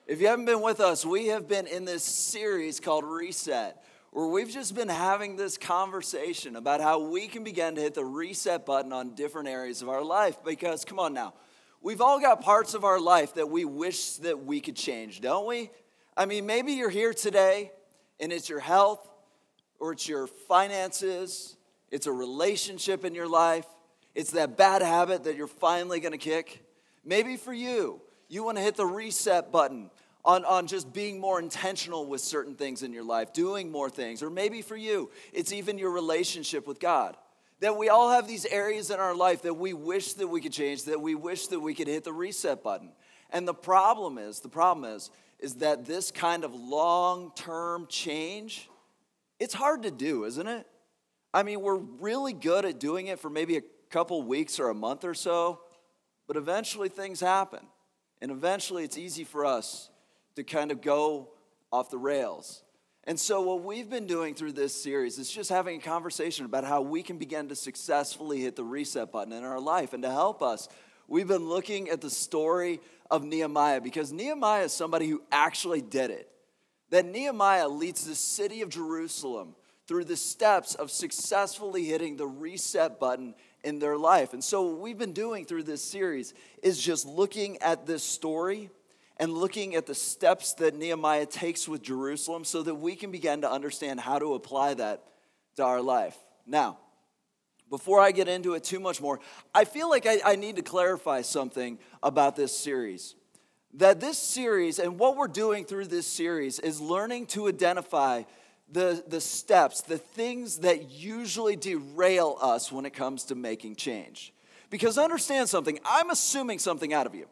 If you haven't been with us, we have been in this series called Reset, where we've just been having this conversation about how we can begin to hit the reset button on different areas of our life. Because, come on now, we've all got parts of our life that we wish that we could change, don't we? I mean, maybe you're here today and it's your health, or it's your finances, it's a relationship in your life, it's that bad habit that you're finally going to kick. Maybe for you, you want to hit the reset button on just being more intentional with certain things in your life, doing more things. Or maybe for you, it's even your relationship with God. That we all have these areas in our life that we wish that we could change, that we wish that we could hit the reset button. And the problem is that this kind of long-term change, it's hard to do, isn't it? I mean, we're really good at doing it for maybe a couple weeks or a month or so, but eventually things happen. And eventually it's easy for us to kind of go off the rails. And so what we've been doing through this series is just having a conversation about how we can begin to successfully hit the reset button in our life. And to help us, we've been looking at the story of Nehemiah, because Nehemiah is somebody who actually did it. That Nehemiah leads the city of Jerusalem through the steps of successfully hitting the reset button in their life. And so what we've been doing through this series is just looking at this story and looking at the steps that Nehemiah takes with Jerusalem so that we can begin to understand how to apply that to our life. Now, before I get into it too much more, I feel like I need to clarify something about this series. That this series and what we're doing through this series is learning to identify the steps, the things that usually derail us when it comes to making change. Because understand something, I'm assuming something out of you.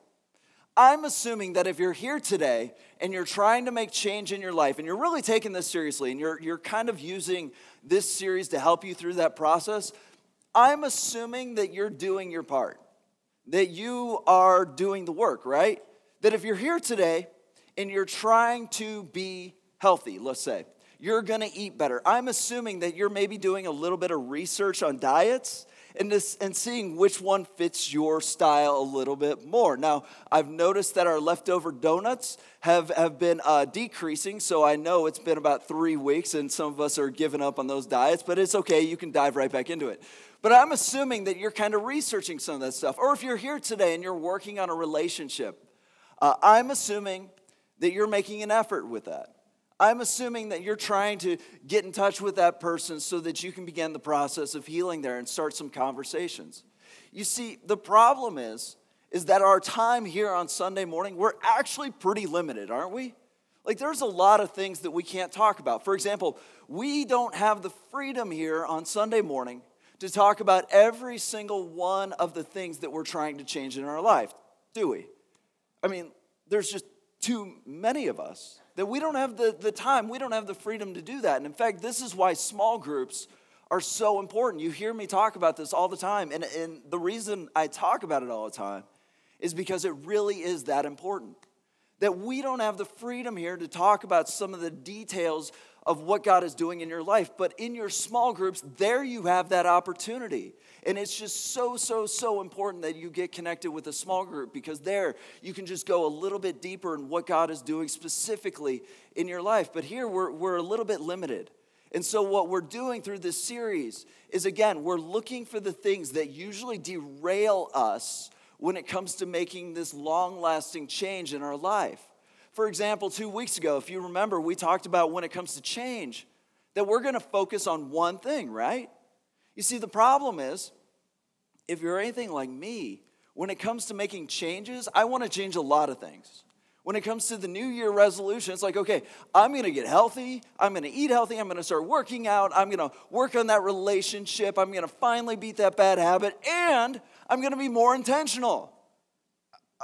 I'm assuming that if you're here today and you're trying to make change in your life and you're really taking this seriously and you're kind of using this series to help you through that process, I'm assuming that you're doing your part, that you are doing the work, right? That if you're here today and you're trying to be healthy, let's say, you're going to eat better. I'm assuming that you're maybe doing a little bit of research on diets and seeing which one fits your style a little bit more. Now, I've noticed that our leftover donuts have been decreasing, so I know it's been about 3 weeks, and some of us are giving up on those diets, but it's okay. You can dive right back into it. But I'm assuming that you're kind of researching some of that stuff. Or if you're here today and you're working on a relationship, I'm assuming that you're making an effort with that. I'm assuming that you're trying to get in touch with that person so that you can begin the process of healing there and start some conversations. You see, the problem is that our time here on Sunday morning, we're actually pretty limited, aren't we? Like, there's a lot of things that we can't talk about. For example, we don't have the freedom here on Sunday morning to talk about every single one of the things that we're trying to change in our life, do we? I mean, there's just too many of us that we don't have the time, we don't have the freedom to do that. And in fact, this is why small groups are so important. You hear me talk about this all the time. And the reason I talk about it all the time is because it really is that important. That we don't have the freedom here to talk about some of the details of what God is doing in your life. But in your small groups, there you have that opportunity. And it's just so important that you get connected with a small group, because there you can just go a little bit deeper in what God is doing specifically in your life. But here we're a little bit limited. And so what we're doing through this series is, again, we're looking for the things that usually derail us when it comes to making this long-lasting change in our life. For example, 2 weeks ago, if you remember, we talked about when it comes to change, that we're going to focus on one thing, right? You see, the problem is, if you're anything like me, when it comes to making changes, I want to change a lot of things. When it comes to the New Year resolution, it's like, okay, I'm going to get healthy, I'm going to eat healthy, I'm going to start working out, I'm going to work on that relationship, I'm going to finally beat that bad habit, and I'm going to be more intentional.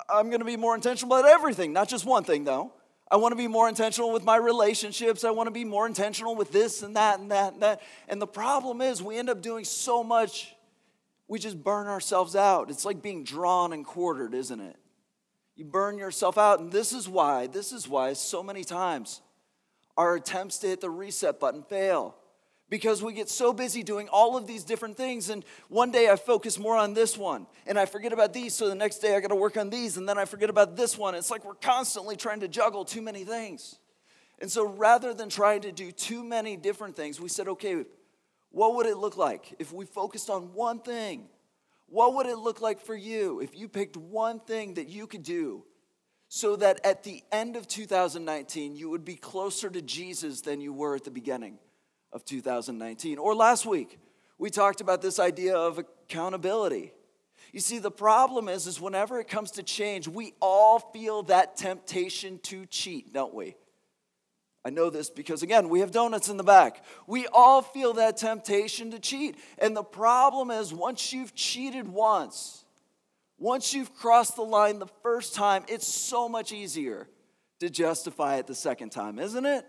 I'm going to be more intentional about everything, not just one thing, though. I want to be more intentional with my relationships. I want to be more intentional with this and that and that and that. And the problem is we end up doing so much, we just burn ourselves out. It's like being drawn and quartered, isn't it? You burn yourself out, and this is why so many times our attempts to hit the reset button fail. Because we get so busy doing all of these different things, and one day I focus more on this one, and I forget about these, so the next day I got to work on these, and then I forget about this one. It's like we're constantly trying to juggle too many things. And so rather than trying to do too many different things, we said, okay, what would it look like if we focused on one thing? What would it look like for you if you picked one thing that you could do so that at the end of 2019, you would be closer to Jesus than you were at the beginning of 2019? Or last week, we talked about this idea of accountability. You see, the problem is whenever it comes to change, we all feel that temptation to cheat, don't we? I know this because, again, we have donuts in the back. We all feel that temptation to cheat. And the problem is once you've cheated once you've crossed the line the first time, it's so much easier to justify it the second time, isn't it?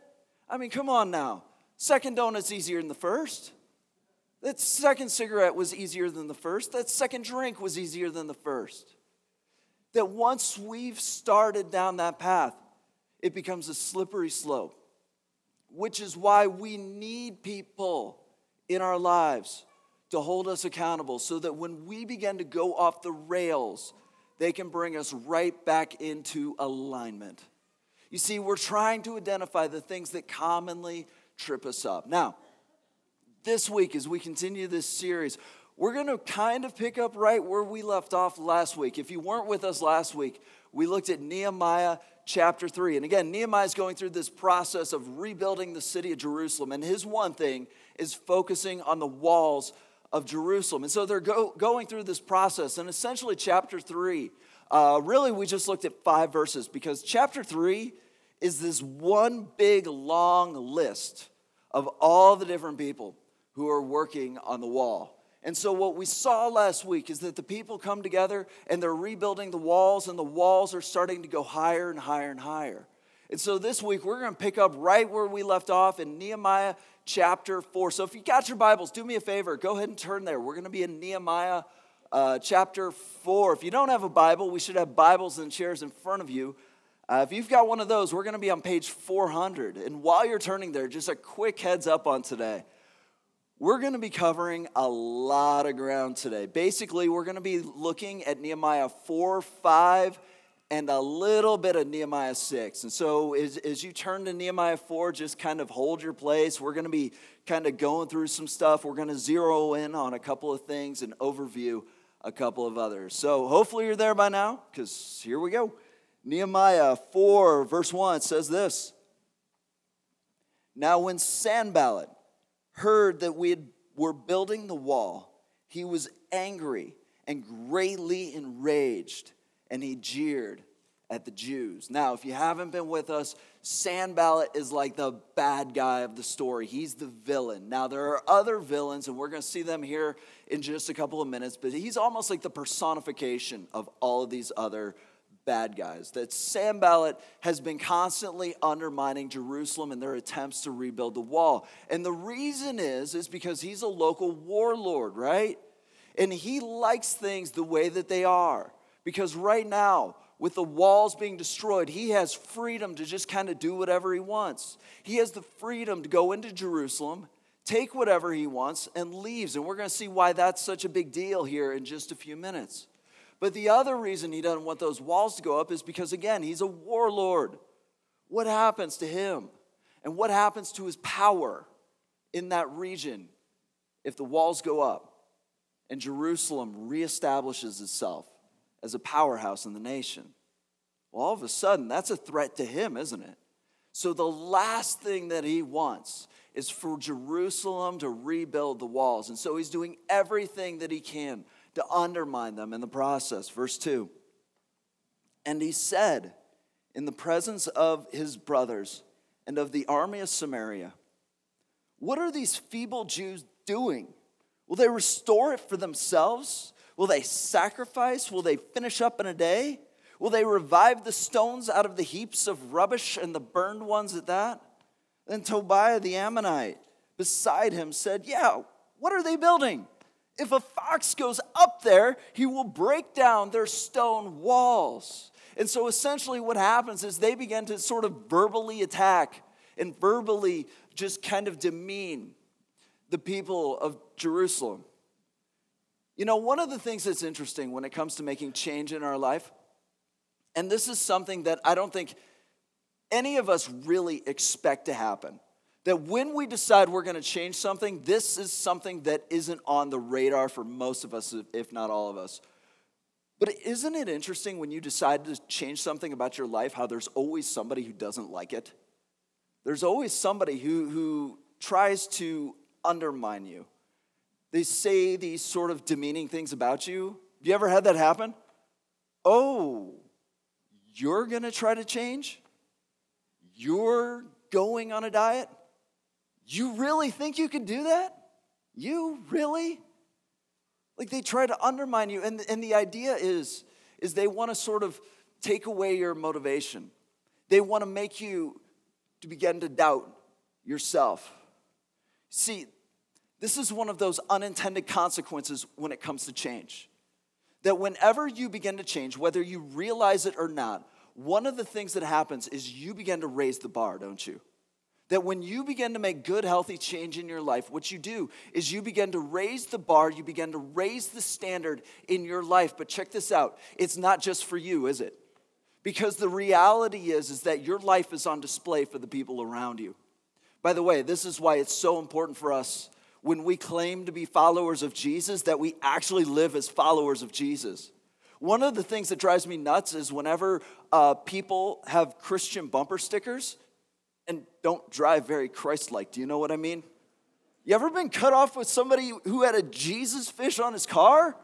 I mean, come on now. Second donut's easier than the first. That second cigarette was easier than the first. That second drink was easier than the first. That once we've started down that path, it becomes a slippery slope, which is why we need people in our lives to hold us accountable so that when we begin to go off the rails, they can bring us right back into alignment. You see, we're trying to identify the things that commonly trip us up. Now, this week as we continue this series, we're going to kind of pick up right where we left off last week. If you weren't with us last week, we looked at Nehemiah chapter 3. And again, Nehemiah is going through this process of rebuilding the city of Jerusalem. And his one thing is focusing on the walls of Jerusalem. And so they're going through this process. And essentially chapter 3, really we just looked at 5 verses because chapter 3 is this one big long list of all the different people who are working on the wall. And so what we saw last week is that the people come together and they're rebuilding the walls, and the walls are starting to go higher and higher and higher. And so this week we're going to pick up right where we left off in Nehemiah chapter 4. So if you got your Bibles, do me a favor, go ahead and turn there. We're going to be in Nehemiah chapter 4. If you don't have a Bible, we should have Bibles and chairs in front of you. If you've got one of those, we're going to be on page 400. And while you're turning there, just a quick heads up on today. We're going to be covering a lot of ground today. Basically, we're going to be looking at Nehemiah 4, 5, and a little bit of Nehemiah 6. And so as you turn to Nehemiah 4, just kind of hold your place. We're going to be kind of going through some stuff. We're going to zero in on a couple of things and overview a couple of others. So hopefully you're there by now, because here we go. Nehemiah 4, verse 1 says this. Now when Sanballat heard that we were building the wall, he was angry and greatly enraged, and he jeered at the Jews. Now, if you haven't been with us, Sanballat is like the bad guy of the story. He's the villain. Now, there are other villains, and we're going to see them here in just a couple of minutes, but he's almost like the personification of all of these other bad guys. That Sanballat has been constantly undermining Jerusalem in their attempts to rebuild the wall. And the reason is because he's a local warlord, right? And he likes things the way that they are. Because right now, with the walls being destroyed, he has freedom to just kind of do whatever he wants. He has the freedom to go into Jerusalem, take whatever he wants, and leaves. And we're going to see why that's such a big deal here in just a few minutes. But the other reason he doesn't want those walls to go up is because, again, he's a warlord. What happens to him? And what happens to his power in that region if the walls go up and Jerusalem reestablishes itself as a powerhouse in the nation? Well, all of a sudden, that's a threat to him, isn't it? So the last thing that he wants is for Jerusalem to rebuild the walls. And so he's doing everything that he can to undermine them in the process. Verse 2, and he said in the presence of his brothers and of the army of Samaria, what are these feeble Jews doing? Will they restore it for themselves? Will they sacrifice? Will they finish up in a day? Will they revive the stones out of the heaps of rubbish and the burned ones at that? Then Tobiah the Ammonite beside him said, yeah, what are they building? If a fox goes up there, he will break down their stone walls. And so essentially what happens is they begin to sort of verbally attack and verbally just kind of demean the people of Jerusalem. You know, one of the things that's interesting when it comes to making change in our life, and this is something that I don't think any of us really expect to happen, that when we decide we're going to change something, this is something that isn't on the radar for most of us, if not all of us. But isn't it interesting when you decide to change something about your life, how there's always somebody who doesn't like it? There's always somebody who tries to undermine you. They say these sort of demeaning things about you. Have you ever had that happen? Oh, you're going to try to change? You're going on a diet? You really think you can do that? You really? Like, they try to undermine you. And the idea is they want to sort of take away your motivation. They want to make you to begin to doubt yourself. See, this is one of those unintended consequences when it comes to change. That whenever you begin to change, whether you realize it or not, one of the things that happens is you begin to raise the bar, don't you? That when you begin to make good, healthy change in your life, what you do is you begin to raise the bar, you begin to raise the standard in your life. But check this out, it's not just for you, is it? Because the reality is that your life is on display for the people around you. By the way, this is why it's so important for us when we claim to be followers of Jesus, that we actually live as followers of Jesus. One of the things that drives me nuts is whenever people have Christian bumper stickers and don't drive very Christ-like. Do you know what I mean? You ever been cut off with somebody who had a Jesus fish on his car?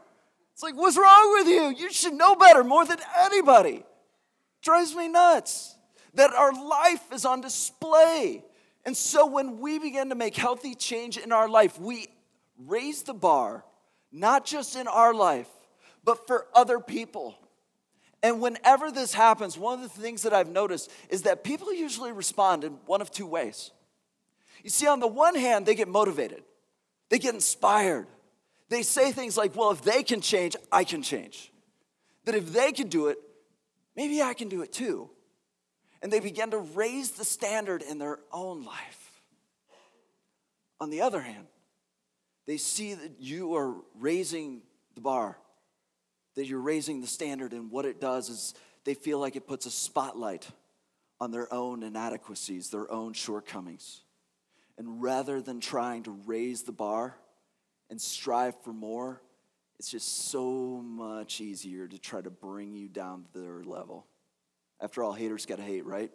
It's like, what's wrong with you? You should know better more than anybody. Drives me nuts that our life is on display. And so when we begin to make healthy change in our life, we raise the bar, not just in our life, but for other people. And whenever this happens, one of the things that I've noticed is that people usually respond in one of two ways. You see, on the one hand, they get motivated. They get inspired. They say things like, well, if they can change, I can change. That if they can do it, maybe I can do it too. And they begin to raise the standard in their own life. On the other hand, they see that you are raising the bar, that you're raising the standard, and what it does is they feel like it puts a spotlight on their own inadequacies, their own shortcomings. And rather than trying to raise the bar and strive for more, it's just so much easier to try to bring you down to their level. After all, haters gotta hate, right?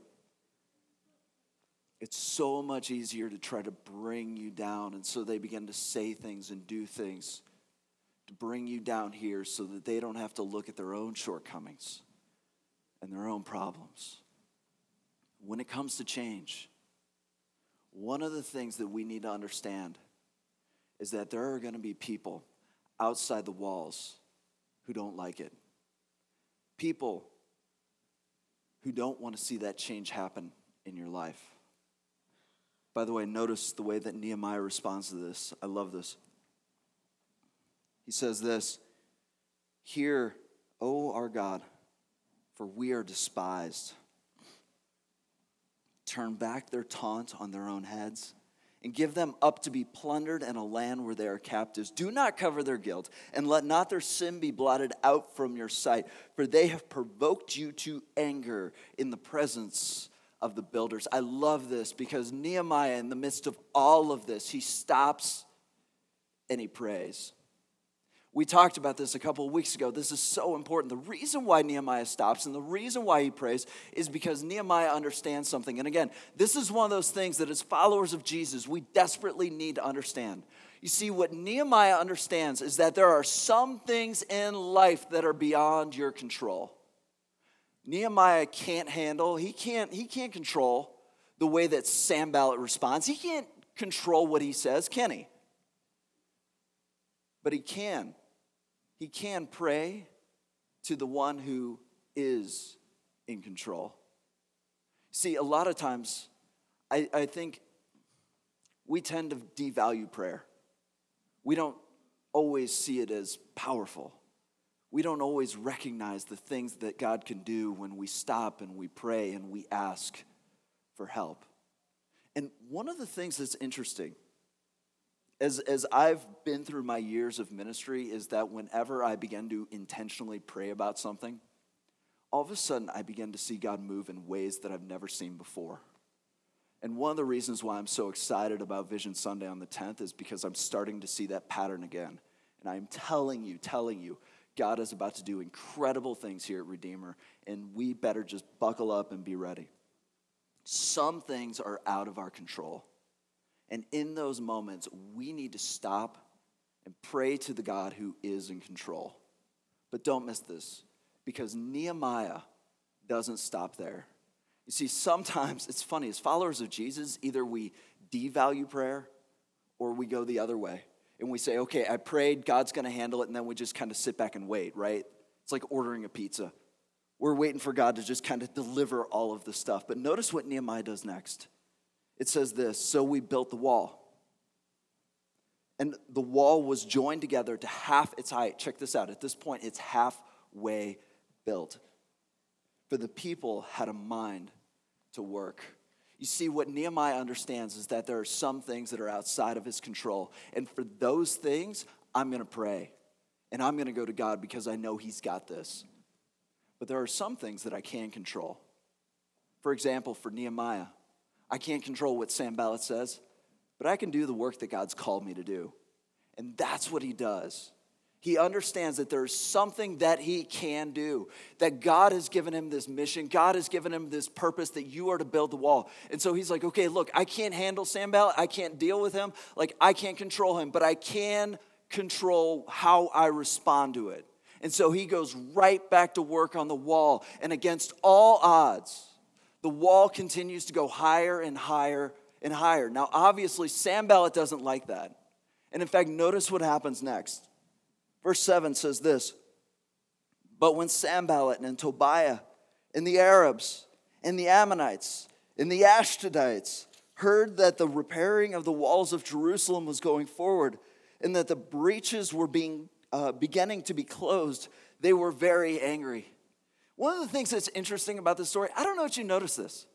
It's so much easier to try to bring you down, and so they begin to say things and do things to bring you down here so that they don't have to look at their own shortcomings and their own problems. When it comes to change, one of the things that we need to understand is that there are going to be people outside the walls who don't like it. People who don't want to see that change happen in your life. By the way, notice the way that Nehemiah responds to this. I love this. He says this, "Hear, O our God, for we are despised. Turn back their taunt on their own heads, and give them up to be plundered in a land where they are captives. Do not cover their guilt, and let not their sin be blotted out from your sight, for they have provoked you to anger in the presence of the builders." I love this because Nehemiah, in the midst of all of this, he stops and he prays. We talked about this a couple of weeks ago. This is so important. The reason why Nehemiah stops and the reason why he prays is because Nehemiah understands something. And again, this is one of those things that as followers of Jesus, we desperately need to understand. You see, what Nehemiah understands is that there are some things in life that are beyond your control. Nehemiah can't handle, he can't control the way that Sanballat responds. He can't control what he says, can he? But he can. He can pray to the one who is in control. See, a lot of times, I think we tend to devalue prayer. We don't always see it as powerful. We don't always recognize the things that God can do when we stop and we pray and we ask for help. And one of the things that's interesting as I've been through my years of ministry, is that whenever I begin to intentionally pray about something, all of a sudden I begin to see God move in ways that I've never seen before. And one of the reasons why I'm so excited about Vision Sunday on the 10th is because I'm starting to see that pattern again. And I'm telling you, God is about to do incredible things here at Redeemer, and we better just buckle up and be ready. Some things are out of our control. And in those moments, we need to stop and pray to the God who is in control. But don't miss this, because Nehemiah doesn't stop there. You see, sometimes, it's funny, as followers of Jesus, either we devalue prayer or we go the other way. And we say, okay, I prayed, God's going to handle it, and then we just kind of sit back and wait, right? It's like ordering a pizza. We're waiting for God to just kind of deliver all of the stuff. But notice what Nehemiah does next. It says this, so we built the wall. And the wall was joined together to half its height. Check this out. At this point, it's halfway built. For the people had a mind to work. You see, what Nehemiah understands is that there are some things that are outside of his control. And for those things, I'm going to pray. And I'm going to go to God because I know he's got this. But there are some things that I can control. For example, for Nehemiah, I can't control what Sanballat says, but I can do the work that God's called me to do. And that's what he does. He understands that there's something that he can do, that God has given him this mission. God has given him this purpose that you are to build the wall. And so he's like, okay, look, I can't handle Sanballat. I can't deal with him. Like, I can't control him, but I can control how I respond to it. And so he goes right back to work on the wall. And against all odds, the wall continues to go higher and higher and higher. Now, obviously, Sanballat doesn't like that. And in fact, notice what happens next. Verse 7 says this, but when Sanballat and Tobiah and the Arabs and the Ammonites and the Ashdodites heard that the repairing of the walls of Jerusalem was going forward and that the breaches were beginning to be closed, they were very angry. One of the things that's interesting about this story, I don't know if you notice this,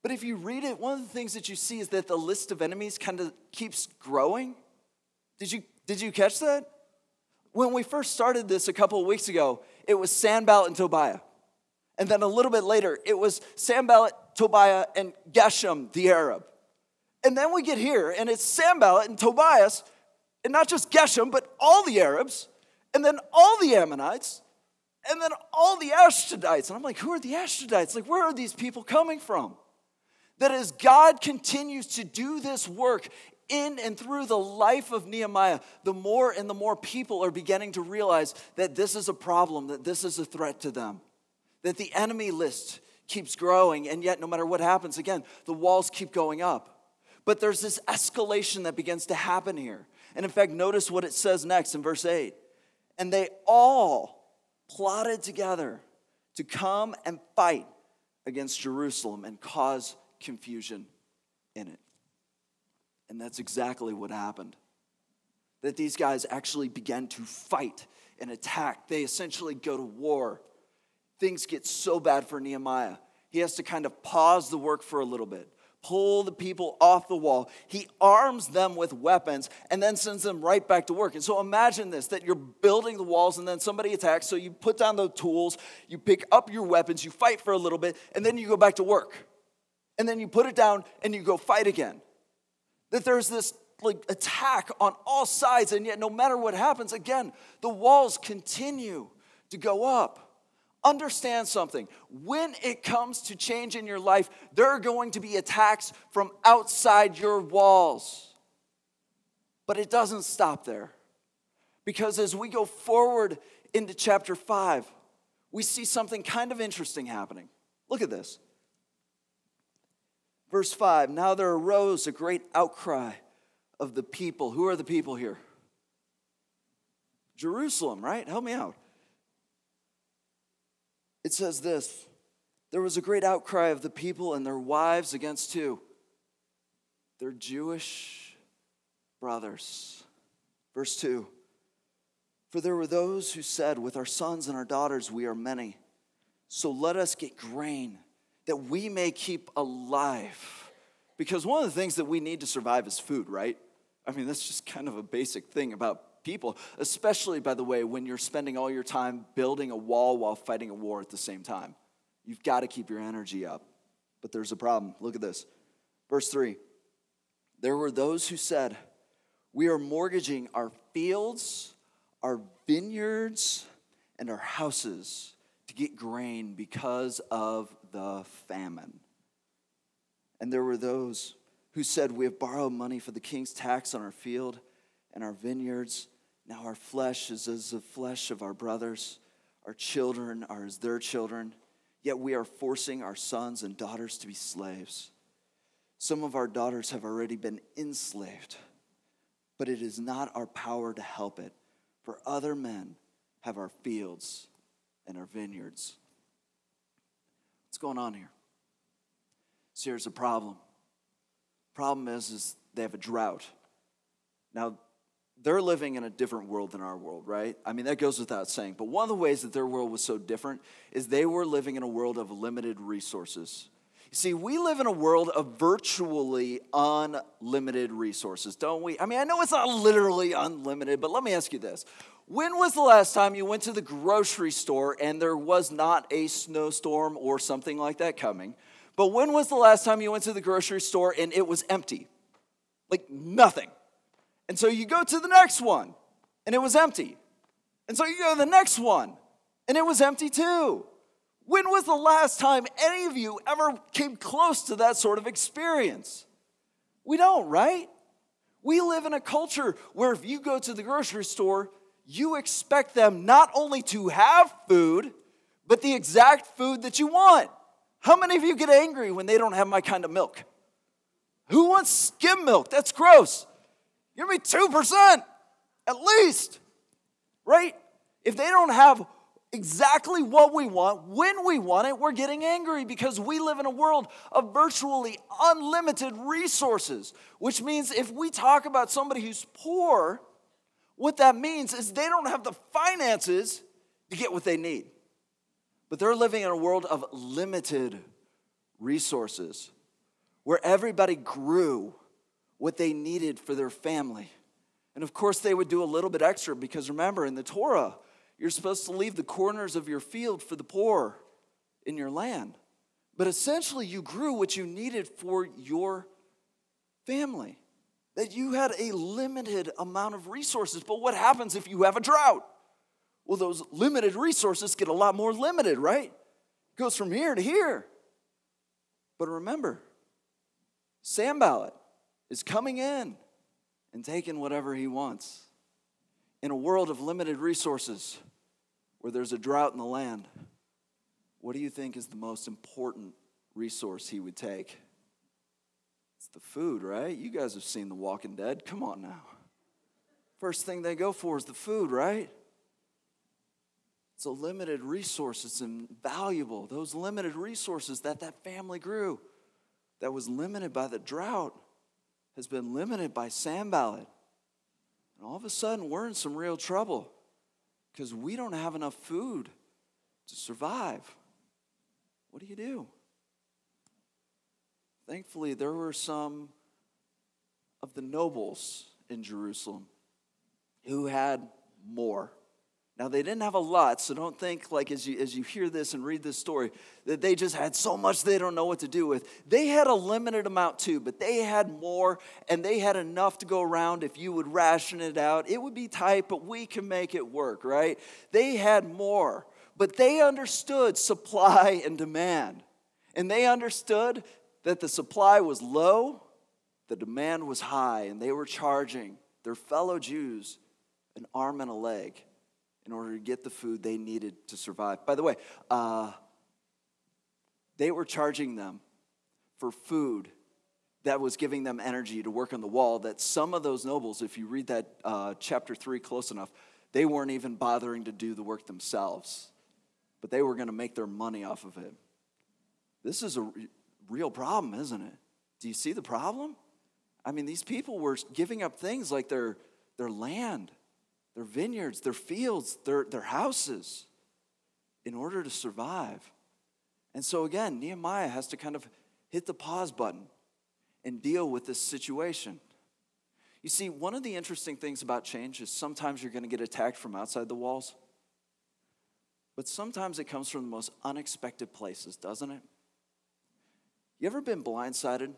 but if you read it, one of the things that you see is that the list of enemies kind of keeps growing. Did you catch that? When we first started this a couple of weeks ago, it was Sanballat and Tobiah. And then a little bit later, it was Sanballat, Tobiah, and Geshem, the Arab. And then we get here, and it's Sanballat and Tobias, and not just Geshem, but all the Arabs, and then all the Ammonites, and then all the Ashdodites. And I'm like, who are the Ashdodites? Like, where are these people coming from? That as God continues to do this work in and through the life of Nehemiah, the more and the more people are beginning to realize that this is a problem, that this is a threat to them, that the enemy list keeps growing, and yet no matter what happens, again, the walls keep going up. But there's this escalation that begins to happen here. And in fact, notice what it says next in verse 8. And they all plotted together to come and fight against Jerusalem and cause confusion in it. And that's exactly what happened. That these guys actually began to fight and attack. They essentially go to war. Things get so bad for Nehemiah. He has to kind of pause the work for a little bit, pull the people off the wall. He arms them with weapons and then sends them right back to work. And so imagine this, that you're building the walls and then somebody attacks. So you put down the tools, you pick up your weapons, you fight for a little bit, and then you go back to work. And then you put it down and you go fight again. That there's this attack on all sides, and yet no matter what happens, again, the walls continue to go up. Understand something. When it comes to change in your life, there are going to be attacks from outside your walls. But it doesn't stop there. Because as we go forward into chapter 5, we see something kind of interesting happening. Look at this. Verse 5, now there arose a great outcry of the people. Who are the people here? Jerusalem, right? Help me out. It says this, there was a great outcry of the people and their wives against who? Their Jewish brothers. Verse 2, for there were those who said, with our sons and our daughters we are many, so let us get grain, that we may keep alive. Because one of the things that we need to survive is food, right? I mean, that's just kind of a basic thing about people, especially, by the way, when you're spending all your time building a wall while fighting a war at the same time. You've got to keep your energy up. But there's a problem. Look at this. Verse 3. There were those who said, we are mortgaging our fields, our vineyards, and our houses to get grain because of the famine. And there were those who said, we have borrowed money for the king's tax on our field and our vineyards. Now our flesh is as the flesh of our brothers. Our children are as their children. Yet we are forcing our sons and daughters to be slaves. Some of our daughters have already been enslaved, but it is not our power to help it, for other men have our fields and our vineyards. What's going on here? So here's the problem. Problem is they have a drought. Now, they're living in a different world than our world, right? I mean, that goes without saying. But one of the ways that their world was so different is they were living in a world of limited resources. You see, we live in a world of virtually unlimited resources, don't we? I mean, I know it's not literally unlimited, but let me ask you this. When was the last time you went to the grocery store and there was not a snowstorm or something like that coming? But when was the last time you went to the grocery store and it was empty? Like nothing. And so you go to the next one, and it was empty. And so you go to the next one, and it was empty too. When was the last time any of you ever came close to that sort of experience? We don't, right? We live in a culture where if you go to the grocery store, you expect them not only to have food, but the exact food that you want. How many of you get angry when they don't have my kind of milk? Who wants skim milk? That's gross. Give me 2% at least, right? If they don't have exactly what we want, when we want it, we're getting angry because we live in a world of virtually unlimited resources, which means if we talk about somebody who's poor, what that means is they don't have the finances to get what they need. But they're living in a world of limited resources where everybody grew what they needed for their family. And of course, they would do a little bit extra because remember, in the Torah, you're supposed to leave the corners of your field for the poor in your land. But essentially, you grew what you needed for your family. That you had a limited amount of resources. But what happens if you have a drought? Well, those limited resources get a lot more limited, right? It goes from here to here. But remember, Sanballat is coming in and taking whatever he wants. In a world of limited resources, where there's a drought in the land, what do you think is the most important resource he would take? It's the food, right? You guys have seen The Walking Dead. Come on now. First thing they go for is the food, right? It's a limited resource. It's invaluable. Those limited resources that family grew, that was limited by the drought, has been limited by Sanballat. And all of a sudden, we're in some real trouble because we don't have enough food to survive. What do you do? Thankfully, there were some of the nobles in Jerusalem who had more. Now, they didn't have a lot, so don't think like as you hear this and read this story that they just had so much they don't know what to do with. They had a limited amount too, but they had more, and they had enough to go around. If you would ration it out, it would be tight, but we can make it work, right? They had more, but they understood supply and demand. And they understood that the supply was low, the demand was high, and they were charging their fellow Jews an arm and a leg in order to get the food they needed to survive. By the way, they were charging them for food that was giving them energy to work on the wall, that some of those nobles, if you read that chapter 3 close enough, they weren't even bothering to do the work themselves, but they were going to make their money off of it. This is a real problem, isn't it? Do you see the problem? I mean, these people were giving up things like their land, their vineyards, their fields, their houses in order to survive. And so again, Nehemiah has to kind of hit the pause button and deal with this situation. You see, one of the interesting things about change is sometimes you're going to get attacked from outside the walls, but sometimes it comes from the most unexpected places, doesn't it? You ever been blindsided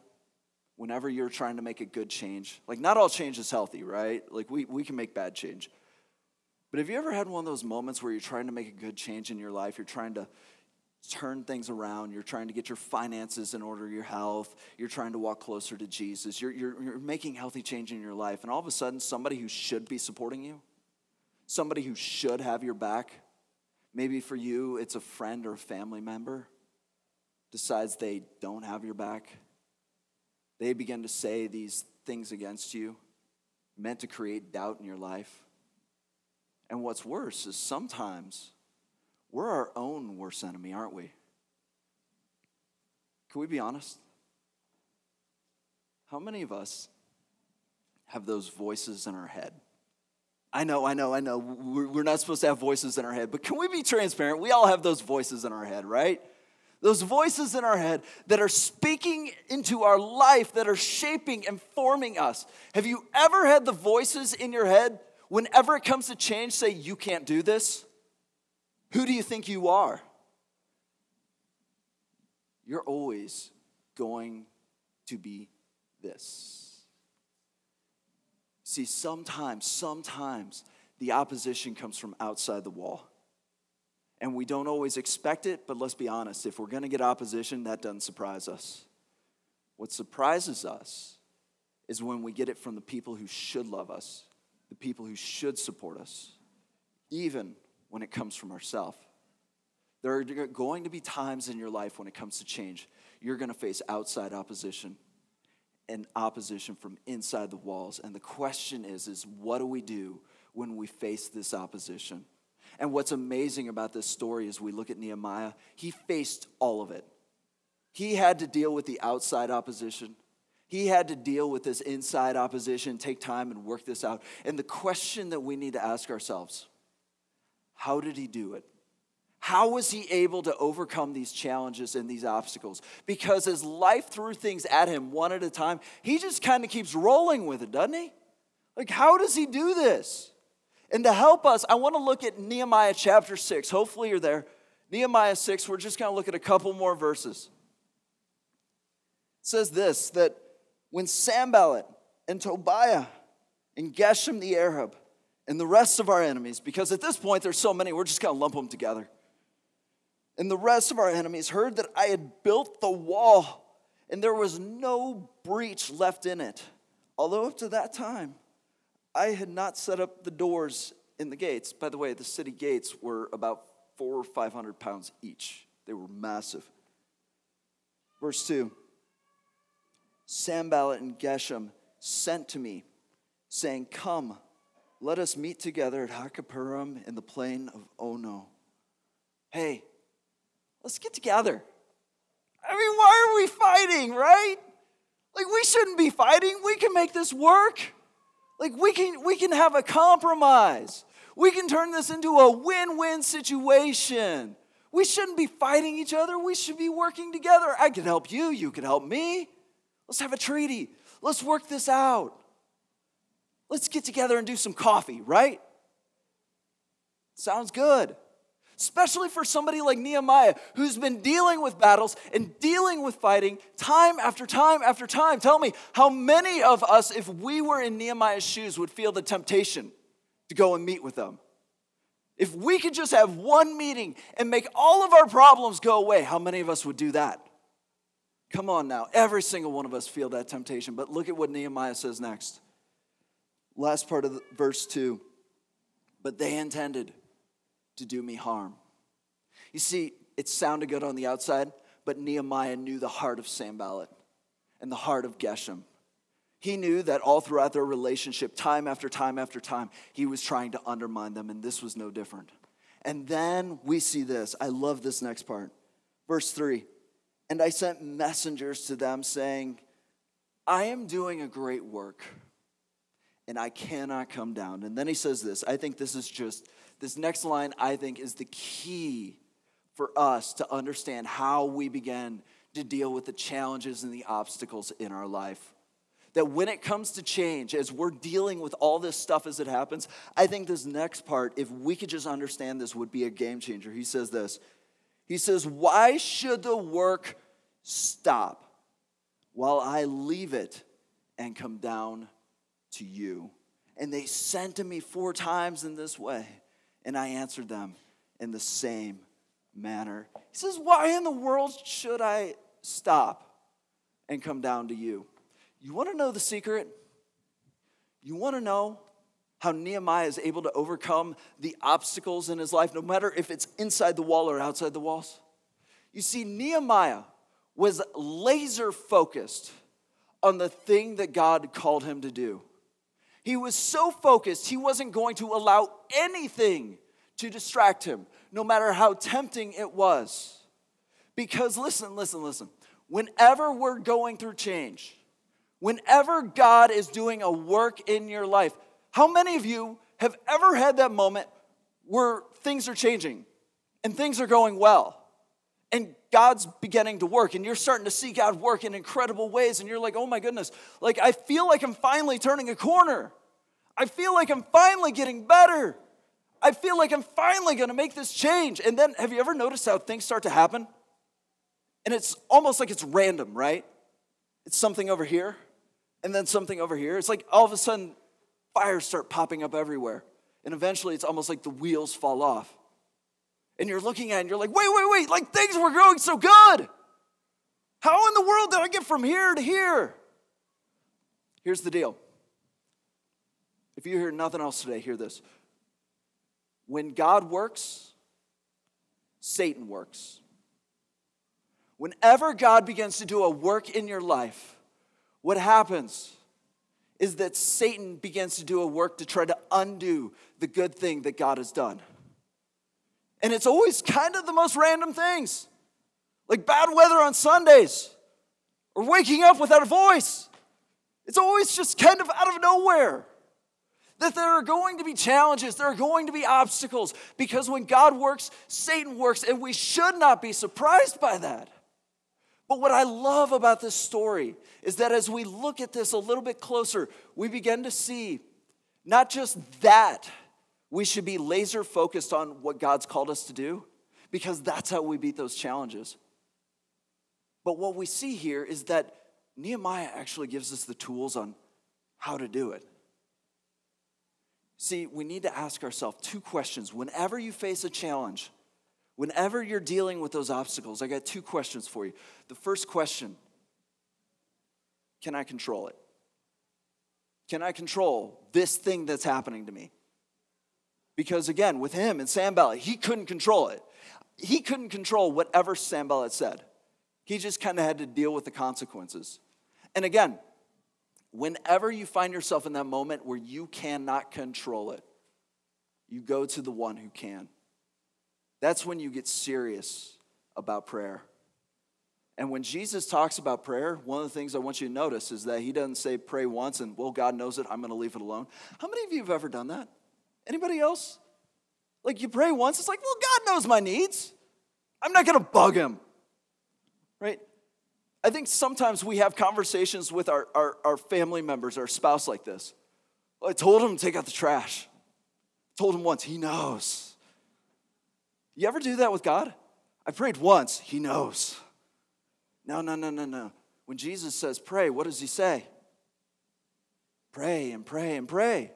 whenever you're trying to make a good change? Like, not all change is healthy, right? Like, we can make bad change. But have you ever had one of those moments where you're trying to make a good change in your life? You're trying to turn things around. You're trying to get your finances in order, your health. You're trying to walk closer to Jesus. You're making healthy change in your life. And all of a sudden, somebody who should be supporting you, somebody who should have your back, maybe for you, it's a friend or a family member, decides they don't have your back. They begin to say these things against you, meant to create doubt in your life. And what's worse is sometimes we're our own worst enemy, aren't we? Can we be honest? How many of us have those voices in our head? I know. We're not supposed to have voices in our head, but can we be transparent? We all have those voices in our head, right? Those voices in our head that are speaking into our life, that are shaping and forming us. Have you ever had the voices in your head, whenever it comes to change, say, you can't do this? Who do you think you are? You're always going to be this. See, sometimes the opposition comes from outside the wall. And we don't always expect it, but let's be honest. If we're going to get opposition, that doesn't surprise us. What surprises us is when we get it from the people who should love us, the people who should support us, even when it comes from ourselves. There are going to be times in your life when it comes to change, you're going to face outside opposition and opposition from inside the walls. And the question is what do we do when we face this opposition? And what's amazing about this story is we look at Nehemiah, he faced all of it. He had to deal with the outside opposition. He had to deal with this inside opposition, take time and work this out. And the question that we need to ask ourselves, how did he do it? How was he able to overcome these challenges and these obstacles? Because as life threw things at him one at a time, he just kind of keeps rolling with it, doesn't he? Like, how does he do this? And to help us, I want to look at Nehemiah chapter 6. Hopefully you're there. Nehemiah 6, we're just going to look at a couple more verses. It says this, that when Sanballat and Tobiah and Geshem the Arab and the rest of our enemies, because at this point there's so many, we're just going to lump them together. And the rest of our enemies heard that I had built the wall and there was no breach left in it. Although up to that time, I had not set up the doors in the gates. By the way, the city gates were about 400 or 500 pounds each. They were massive. Verse 2, Sanballat and Geshem sent to me, saying, come, let us meet together at Hakkapurim in the plain of Ono. Hey, let's get together. I mean, why are we fighting, right? Like, we shouldn't be fighting. We can make this work. Like, we can have a compromise. We can turn this into a win-win situation. We shouldn't be fighting each other. We should be working together. I can help you. You can help me. Let's have a treaty. Let's work this out. Let's get together and do some coffee, right? Sounds good. Especially for somebody like Nehemiah, who's been dealing with battles and dealing with fighting time after time after time. Tell me, how many of us, if we were in Nehemiah's shoes, would feel the temptation to go and meet with them? If we could just have one meeting and make all of our problems go away, how many of us would do that? Come on now, every single one of us feel that temptation. But look at what Nehemiah says next. Last part of verse 2. But they intended to do me harm. You see, it sounded good on the outside, but Nehemiah knew the heart of Sanballat and the heart of Geshem. He knew that all throughout their relationship, time after time after time, he was trying to undermine them, and this was no different. And then we see this. I love this next part. Verse 3, and I sent messengers to them saying, I am doing a great work, and I cannot come down. And then he says this. I think this next line, I think, is the key for us to understand how we begin to deal with the challenges and the obstacles in our life. that when it comes to change, as we're dealing with all this stuff as it happens, I think this next part, if we could just understand this, would be a game changer. He says this. He says, why should the work stop while I leave it and come down to you? And they sent to me 4 times in this way, and I answered them in the same manner. He says, why in the world should I stop and come down to you? You want to know the secret? You want to know how Nehemiah is able to overcome the obstacles in his life, no matter if it's inside the wall or outside the walls? You see, Nehemiah was laser focused on the thing that God called him to do. He was so focused, he wasn't going to allow anything to distract him, no matter how tempting it was. Because listen. Whenever we're going through change, whenever God is doing a work in your life, how many of you have ever had that moment where things are changing and things are going well and God's beginning to work and you're starting to see God work in incredible ways and you're like, oh my goodness, like I feel like I'm finally turning a corner. I feel like I'm finally getting better. I feel like I'm finally going to make this change. And then have you ever noticed how things start to happen? And it's almost like it's random, right? It's something over here and then something over here. It's like all of a sudden fires start popping up everywhere. And eventually it's almost like the wheels fall off. And you're looking at it and you're like, wait, like things were going so good. How in the world did I get from here to here? Here's the deal. If you hear nothing else today, hear this. When God works, Satan works. Whenever God begins to do a work in your life, what happens is that Satan begins to do a work to try to undo the good thing that God has done. And it's always kind of the most random things, like bad weather on Sundays, or waking up without a voice. It's always just kind of out of nowhere. That there are going to be challenges, there are going to be obstacles, because when God works, Satan works, and we should not be surprised by that. But what I love about this story is that as we look at this a little bit closer, we begin to see not just that we should be laser focused on what God's called us to do, because that's how we beat those challenges. But what we see here is that Nehemiah actually gives us the tools on how to do it. See, we need to ask ourselves 2 questions. Whenever you face a challenge, whenever you're dealing with those obstacles, I got 2 questions for you. The first question, can I control it? Can I control this thing that's happening to me? Because again, with him and Sanballat, he couldn't control it. He couldn't control whatever Sanballat said. He just kind of had to deal with the consequences. And again, whenever you find yourself in that moment where you cannot control it, you go to the one who can. That's when you get serious about prayer. And when Jesus talks about prayer, one of the things I want you to notice is that he doesn't say pray once and, well, God knows it, I'm going to leave it alone. How many of you have ever done that? Anybody else? Like you pray once, it's like, well, God knows my needs. I'm not going to bug him, right? I think sometimes we have conversations with our family members, our spouse like this. Well, I told him to take out the trash. I told him once, he knows. You ever do that with God? I prayed once, he knows. No. When Jesus says pray, what does he say? Pray and pray and pray.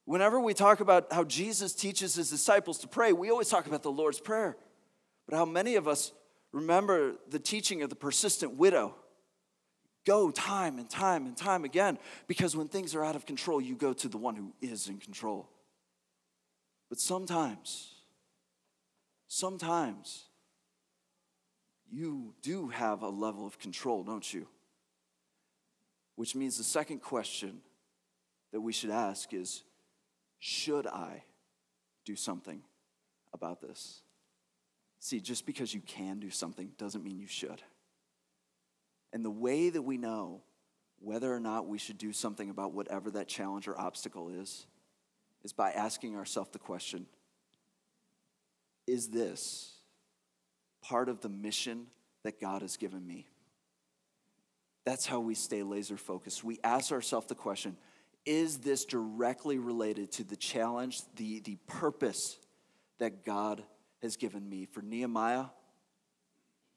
Whenever we talk about how Jesus teaches his disciples to pray, we always talk about the Lord's Prayer. But how many of us remember the teaching of the persistent widow? Go time and time and time again, because when things are out of control, you go to the one who is in control. But sometimes you do have a level of control, don't you? Which means the second question that we should ask is, should I do something about this? See, just because you can do something doesn't mean you should. And the way that we know whether or not we should do something about whatever that challenge or obstacle is by asking ourselves the question, is this part of the mission that God has given me? That's how we stay laser focused. We ask ourselves the question, is this directly related to the challenge, the purpose that God has given me? For Nehemiah,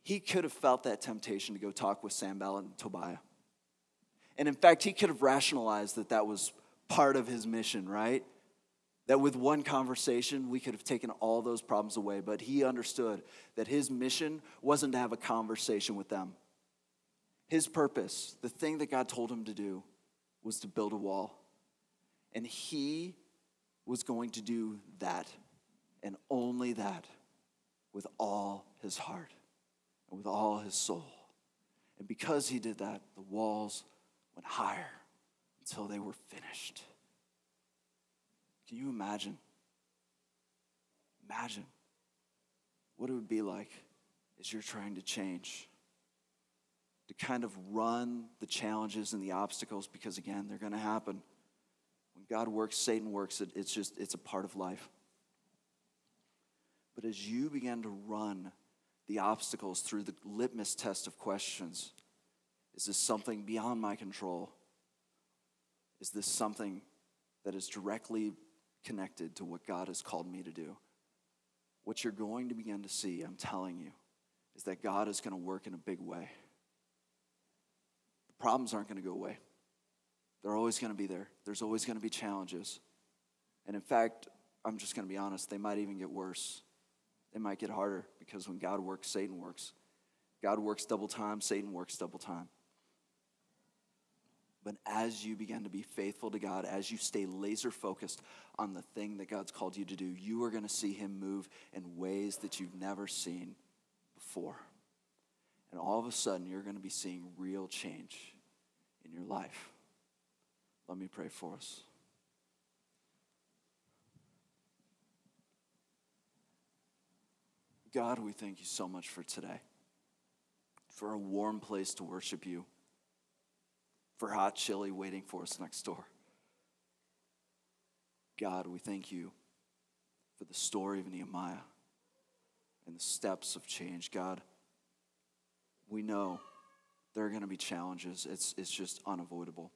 he could have felt that temptation to go talk with Sanballat and Tobiah. And in fact, he could have rationalized that that was part of his mission, right? That with one conversation, we could have taken all those problems away. But he understood that his mission wasn't to have a conversation with them. His purpose, the thing that God told him to do, was to build a wall. And he was going to do that, and only that, with all his heart and with all his soul. And because he did that, the walls went higher until they were finished. Can you imagine? Imagine what it would be like as you're trying to change, to kind of run the challenges and the obstacles, because again, they're going to happen. When God works, Satan works. It's a part of life. But as you begin to run the obstacles through the litmus test of questions, is this something beyond my control? Is this something that is directly connected to what God has called me to do? What you're going to begin to see, I'm telling you, is that God is going to work in a big way. The problems aren't going to go away. They're always going to be there. There's always going to be challenges. And in fact, I'm just going to be honest, they might even get worse. They might get harder, because when God works, Satan works. God works double time, Satan works double time. But as you begin to be faithful to God, as you stay laser focused on the thing that God's called you to do, you are going to see him move in ways that you've never seen before. And all of a sudden, you're going to be seeing real change in your life. Let me pray for us. God, we thank you so much for today, for a warm place to worship you, for hot chili waiting for us next door. God, we thank you for the story of Nehemiah and the steps of change. God, we know there are going to be challenges. It's just unavoidable.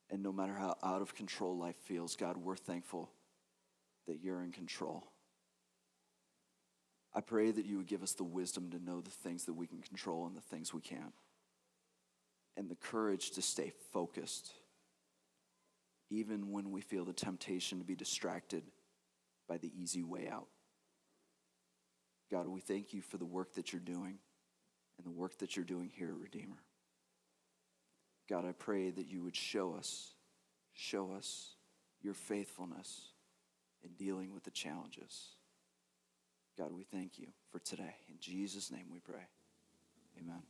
And no matter how out of control life feels, God, we're thankful that you're in control. I pray that you would give us the wisdom to know the things that we can control and the things we can't. And the courage to stay focused, even when we feel the temptation to be distracted by the easy way out. God, we thank you for the work that you're doing and the work that you're doing here at Redeemer. God, I pray that you would show us your faithfulness in dealing with the challenges. God, we thank you for today. In Jesus' name we pray. Amen.